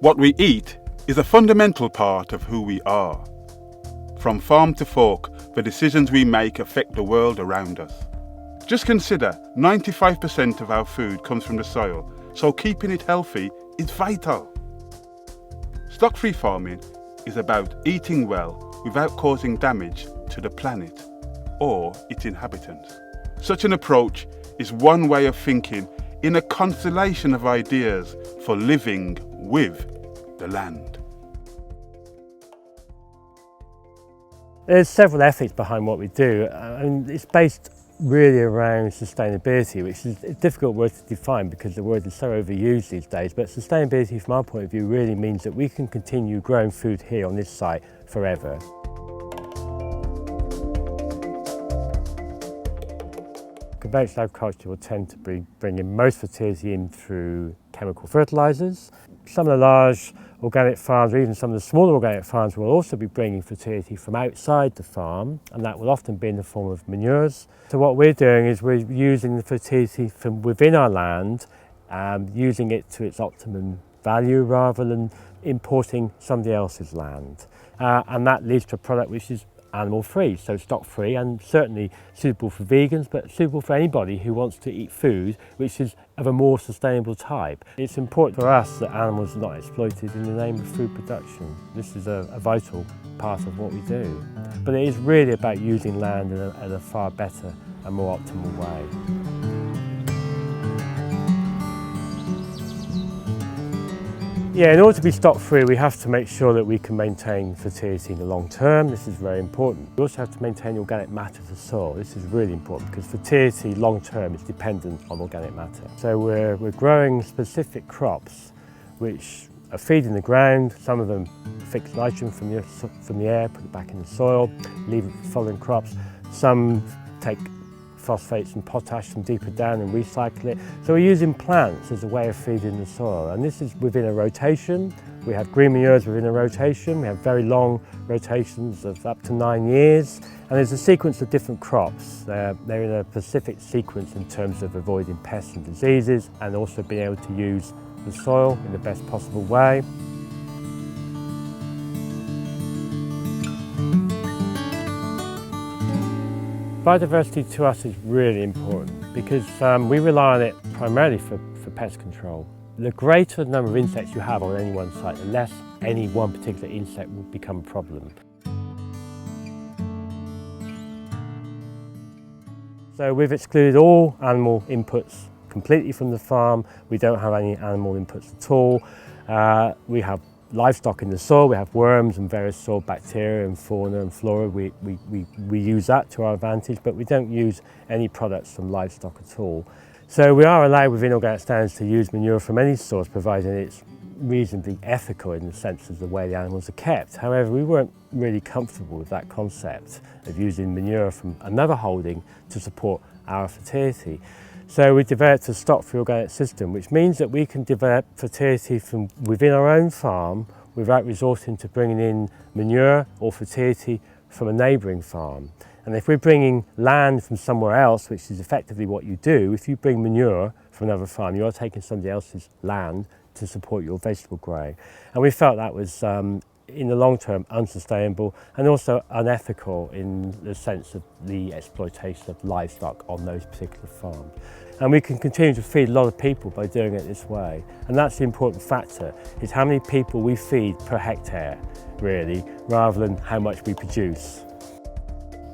What we eat is a fundamental part of who we are. From farm to fork, the decisions we make affect the world around us. Just consider 95% of our food comes from the soil, so keeping it healthy is vital. Stock-free farming is about eating well without causing damage to the planet or its inhabitants. Such an approach is one way of thinking in a constellation of ideas for living with the land. There's several ethics behind what we do, and it's based really around sustainability, which is a difficult word to define because the word is so overused these days, but sustainability from our point of view really means that we can continue growing food here on this site forever. Conventional agriculture will tend to be bringing most fertility in through chemical fertilisers. Some of the large organic farms, or even some of the smaller organic farms, will also be bringing fertility from outside the farm, and that will often be in the form of manures. So what we're doing is we're using the fertility from within our land, using it to its optimum value rather than importing somebody else's land. And that leads to a product which is animal-free, so stock-free, and certainly suitable for vegans, but suitable for anybody who wants to eat food which is of a more sustainable type. It's important for us that animals are not exploited in the name of food production. This is a vital part of what we do. But it is really about using land in a far better and more optimal way. Yeah, in order to be stock-free, we have to make sure that we can maintain fertility in the long term. This is very important. We also have to maintain organic matter to soil. This is really important because fertility long term is dependent on organic matter. So we're growing specific crops which are feeding the ground. Some of them fix nitrogen from the air, put it back in the soil, leave it for following crops. Some take phosphates and potash from deeper down and recycle it. So we're using plants as a way of feeding the soil, and this is within a rotation. We have green manures within a rotation. We have very long rotations of up to 9 years, and there's a sequence of different crops. They're in a specific sequence in terms of avoiding pests and diseases, and also being able to use the soil in the best possible way. Biodiversity to us is really important because we rely on it primarily for pest control. The greater the number of insects you have on any one site, the less any one particular insect will become a problem. So we've excluded all animal inputs completely from the farm. We don't have any animal inputs at all. We have livestock in the soil, we have worms and various soil bacteria and fauna and flora. We use that to our advantage, but we don't use any products from livestock at all. So we are allowed within organic standards to use manure from any source, providing it's reasonably ethical in the sense of the way the animals are kept. However, we weren't really comfortable with that concept of using manure from another holding to support our fertility. So we developed a stock-free organic system, which means that we can develop fertility from within our own farm without resorting to bringing in manure or fertility from a neighbouring farm. And if we're bringing land from somewhere else, which is effectively what you do, if you bring manure from another farm, you are taking somebody else's land to support your vegetable growing. And we felt that was, in the long term, unsustainable and also unethical in the sense of the exploitation of livestock on those particular farms. And we can continue to feed a lot of people by doing it this way. And that's the important factor, is how many people we feed per hectare, really, rather than how much we produce.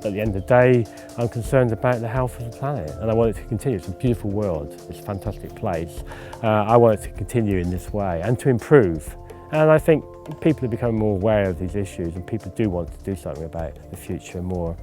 At the end of the day, I'm concerned about the health of the planet, and I want it to continue. It's a beautiful world, it's a fantastic place. I want it to continue in this way and to improve. And I think people are becoming more aware of these issues, and people do want to do something about the future more